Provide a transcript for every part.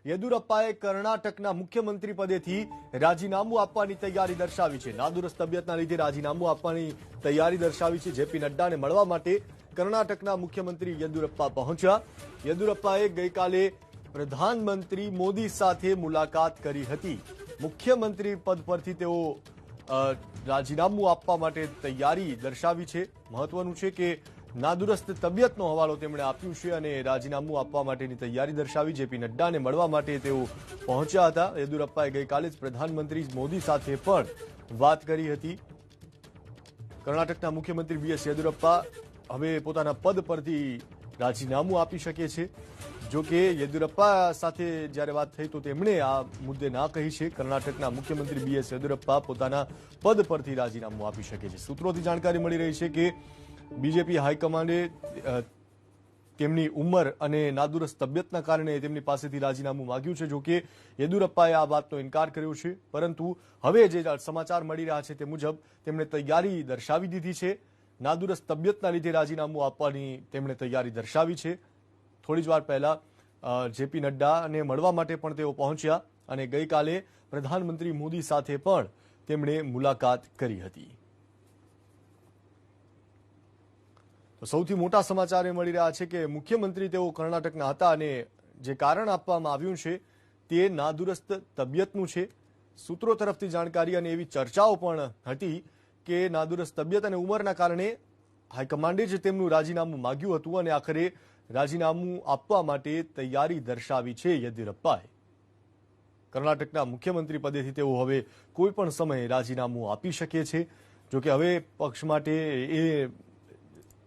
યેદુરપ્પાએ કર્ણાટકના મુખ્યમંત્રી પદેથી રાજીનામું આપવાની તૈયારી દર્શાવી છે। નાદુરસ્ત તબિયતના લીધે રાજીનામું આપવાની તૈયારી દર્શાવી છે। જેપી નડ્ડાને મળવા માટે કર્ણાટકના મુખ્યમંત્રી યેદુરપ્પા પહોંચ્યા। યેદુરપ્પાએ ગઈકાલે પ્રધાનમંત્રી મોદી સાથે મુલાકાત કરી હતી। મુખ્યમંત્રી પદ પરથી તેઓ રાજીનામું આપવા માટે તૈયારી દર્શાવી છે। મહત્વનું છે કે નાદુરસ્ત તબિયતનો હવાલો તેમણે આપ્યું છે અને રાજીનામું આપવા માટેની તૈયારી દર્શાવી। જેપી નડ્ડાને મળવા માટે તેઓ પહોંચ્યા હતા। યેદુરપ્પાએ ગઈકાલે જ પ્રધાનમંત્રી મોદી સાથે પણ વાત કરી હતી। કર્ણાટકના મુખ્યમંત્રી બીએસ યેદુરપ્પા હવે પોતાના પદ પરથી રાજીનામું આપી શકે છે। જો કે યેદુરપ્પા સાથે જ્યારે વાત થઈ તો તેમણે આ મુદ્દે ના કહી છે। કર્ણાટકના મુખ્યમંત્રી બીએસ યેદુરપ્પા પોતાના પદ પરથી રાજીનામું આપી શકે છે। સૂત્રોથી જાણકારી મળી રહી છે કે બીજેપી હાઈકમાન્ડે તેમની ઉંમર અને નાદુરસ્ત તબિયતના કારણે તેમની પાસેથી રાજીનામું માંગ્યું છે। જો કે યેદુરપ્પાએ આ વાતનો ઇનકાર કર્યો છે, પરંતુ હવે જે સમાચાર મળી રહ્યા છે તે મુજબ તેમણે તૈયારી દર્શાવી દીધી છે। નાદુરસ્ત તબિયતના લીધે રાજીનામું આપવાની તેમણે તૈયારી દર્શાવી છે। થોડી જ વાર પહેલા જેપી નડ્ડાને મળવા માટે પણ તેઓ પહોંચ્યા અને ગઈકાલે પ્રધાનમંત્રી મોદી સાથે પણ તેમણે મુલાકાત કરી હતી। તો સૌથી મોટા સમાચાર એ મળી રહ્યા છે કે મુખ્યમંત્રી તેઓ કર્ણાટકના હતા અને જે કારણ આપવામાં આવ્યું છે તે નાદુરસ્ત તબિયતનું છે। સૂત્રો તરફથી જાણકારી અને એવી ચર્ચાઓ પણ હતી કે નાદુરસ્ત તબિયત અને ઉંમરના કારણે હાઈકમાન્ડે જ તેમનું રાજીનામું માંગ્યું હતું અને આખરે રાજીનામું આપવા માટે તૈયારી દર્શાવી છે યેદુરપ્પાએ। કર્ણાટકના મુખ્યમંત્રી પદેથી તેઓ હવે કોઈ પણ સમયે રાજીનામું આપી શકે છે। જો કે હવે પક્ષ માટે એ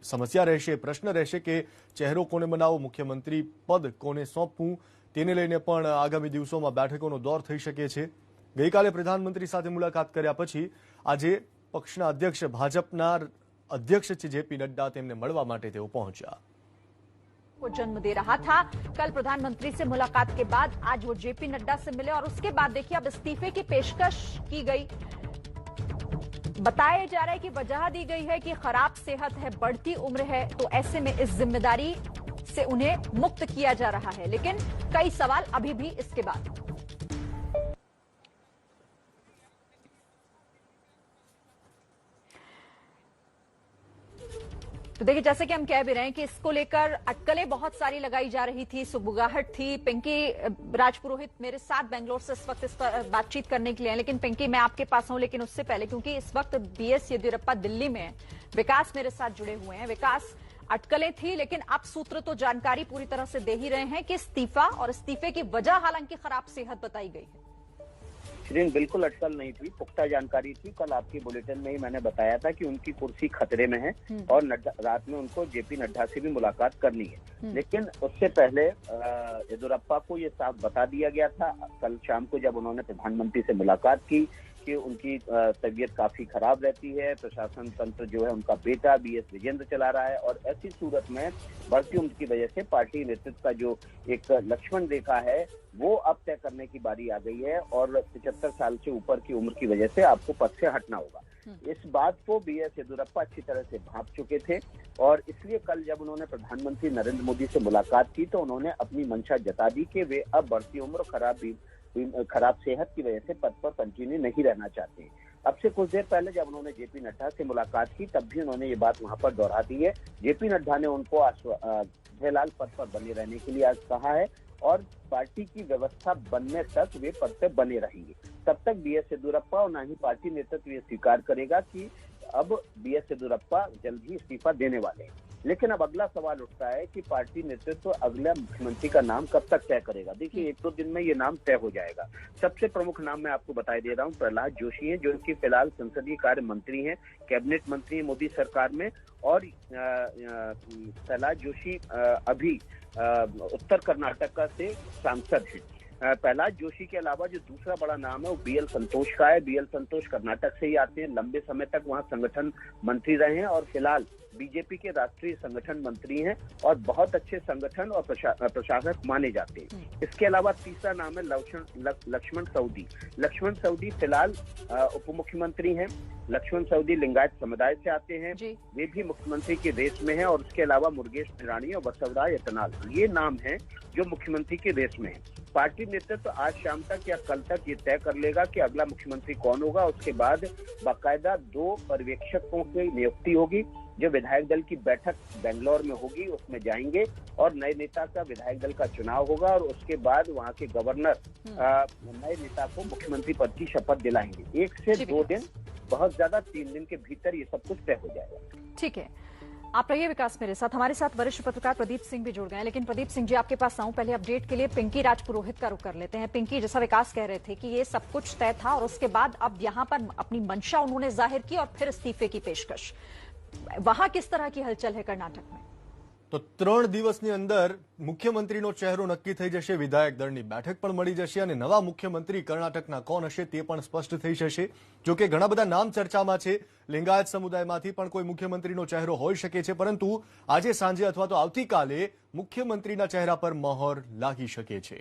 સમસ્યા રહેશે, પ્રશ્ન રહેશે કે ચહેરો કોને બનાવો, મુખ્યમંત્રી પદ કોને સોંપવું, તેને લઈને પણ આગામી દિવસોમાં બેઠકોનો દોર થઈ શકે છે। ગઈકાલે પ્રધાનમંત્રી સાથે મુલાકાત કર્યા પછી આજે પક્ષના અધ્યક્ષ, ભાજપના अध्यक्ष जेपी नड्डा तेमने મળવા માટે તેઓ પહોંચ્યા। को जन्म दे रहा था। कल प्रधानमंत्री से मुलाकात के बाद आज वो जेपी नड्डा से मिले और उसके बाद देखिए अब इस्तीफे की पेशकश की गई। बताया जा रहा है कि वजह दी गई है कि खराब सेहत है, बढ़ती उम्र है, तो ऐसे में इस जिम्मेदारी से उन्हें मुक्त किया जा रहा है। लेकिन कई सवाल अभी भी इसके बाद। तो देखिए, जैसे कि हम कह भी रहे हैं कि इसको लेकर अटकलें बहुत सारी लगाई जा रही थी, सुगबुगाहट थी। पिंकी राजपुरोहित मेरे साथ बेंगलोर से इस वक्त इस पर बातचीत करने के लिए हैं। लेकिन पिंकी, मैं आपके पास हूं, लेकिन उससे पहले क्योंकि इस वक्त बीएस येदियुरप्पा दिल्ली में हैं, विकास मेरे साथ जुड़े हुए हैं। विकास, अटकलें थी लेकिन अब सूत्र तो जानकारी पूरी तरह से दे ही रहे हैं कि इस्तीफा और इस्तीफे की वजह हालांकि खराब सेहत बताई गई है। श्रीन, बिल्कुल अटकल नहीं थी, पुख्ता जानकारी थी। कल आपकी बुलेटिन में ही मैंने बताया था कि उनकी कुर्सी खतरे में है और रात में उनको जेपी नड्डा से भी मुलाकात करनी है। लेकिन उससे पहले येदियुरप्पा को ये साफ बता दिया गया था कल शाम को जब उन्होंने प्रधानमंत्री से मुलाकात की कि उनकी तबीयत काफी खराब रहती है। प्रशासन तंत्र जो है उनका बेटा बीएस विजेंद्र चला रहा है और ऐसी सूरत में बढ़ती उम्र की वजह से पार्टी नेतृत्व का जो एक लक्ष्मण रेखा है वो अब तय करने की बारी आ गई है और 75 साल से ऊपर की उम्र की वजह से आपको पद से हटना होगा। इस बात को बीएस येदियुरप्पा अच्छी तरह से भांप चुके थे और इसलिए कल जब उन्होंने प्रधानमंत्री नरेंद्र मोदी से मुलाकात की तो उन्होंने अपनी मंशा जता दी कि वे अब बढ़ती उम्र खराब सेहत की वजह से पद पर कंटिन्यू नहीं रहना चाहते। अब से कुछ देर पहले जब उन्होंने जेपी नड्डा से मुलाकात की तब भी उन्होंने ये बात वहां पर दोहरा दी है। जेपी नड्डा ने उनको फिलहाल पद पर बने रहने के लिए आज कहा है और पार्टी की व्यवस्था बनने तक वे पद पर बने रहेंगे। तब तक बीएस येदियुरप्पा और ना ही पार्टी नेतृत्व ये स्वीकार करेगा कि अब बीएस येदियुरप्पा जल्द ही इस्तीफा देने वाले हैं। लेकिन अब अगला सवाल उठता है कि पार्टी नेतृत्व अगला मुख्यमंत्री का नाम कब तक तय करेगा। देखिए, 1-2 दिन में ये नाम तय हो जाएगा। सबसे प्रमुख नाम मैं आपको बताई दे रहा हूँ, प्रहलाद जोशी है, जो कि फिलहाल संसदीय कार्य मंत्री हैं, कैबिनेट मंत्री है मोदी सरकार में। और प्रहलाद जोशी अभी उत्तर कर्नाटक से सांसद है। प्रहलाद जोशी के अलावा जो दूसरा बड़ा नाम है वो बीएल संतोष का है। बीएल संतोष कर्नाटक से ही आते हैं, लंबे समय तक वहां संगठन मंत्री रहे हैं और फिलहाल बीजेपी के राष्ट्रीय संगठन मंत्री हैं और बहुत अच्छे संगठन और प्रशासक माने जाते हैं। इसके अलावा तीसरा नाम है लक्ष्मण सवदी। लक्ष्मण सवदी फिलहाल उप मुख्यमंत्री हैं। लक्ष्मण सवदी लिंगायत समुदाय से आते हैं, वे भी मुख्यमंत्री की रेस में हैं। और उसके अलावा मुरुगेश निराणी और बसवराज यत्नाल, ये नाम हैं जो मुख्यमंत्री की रेस में हैं। पार्टी नेतृत्व आज शाम तक या कल तक ये तय कर लेगा कि अगला मुख्यमंत्री कौन होगा। उसके बाद बाकायदा 2 पर्यवेक्षकों की नियुक्ति होगी, जो विधायक दल की बैठक बेंगलोर में होगी, उसमें जाएंगे और नए नेता का विधायक दल का चुनाव होगा। और उसके बाद वहां के गवर्नर नए नेता को मुख्यमंत्री पद की शपथ दिलाएंगे। 1 से 2 दिन, बहुत ज्यादा 3 दिन के भीतर ये सब कुछ तय हो जाएगा। ठीक है, आप रहिए विकास मेरे साथ। हमारे साथ वरिष्ठ पत्रकार प्रदीप सिंह भी जुड़ गए हैं, लेकिन प्रदीप सिंह जी आपके पास आऊं, पहले अपडेट के लिए पिंकी राजपुरोहित का रुख कर लेते हैं। पिंकी, जैसा विकास कह रहे थे कि ये सब कुछ तय था और उसके बाद अब यहां पर अपनी मंशा उन्होंने जाहिर की और फिर इस्तीफे की पेशकश, वहां किस तरह की हलचल है कर्नाटक में? તો 3 દિવસની અંદર મુખ્યમંત્રીનો ચહેરો નક્કી થઈ જશે, વિધાયક દળની બેઠક પણ મળી જશે અને નવા મુખ્યમંત્રી કર્ણાટકના કોણ હશે તે પણ સ્પષ્ટ થઈ જશે। જો કે ઘણા બધા નામ ચર્ચામાં છે, લિંગાયત સમુદાયમાંથી પણ કોઈ મુખ્યમંત્રીનો ચહેરો હોઈ શકે છે, પરંતુ આજે સાંજે અથવા તો આવતીકાલે મુખ્યમંત્રીના ચહેરા પર મહોર લાગી શકે છે।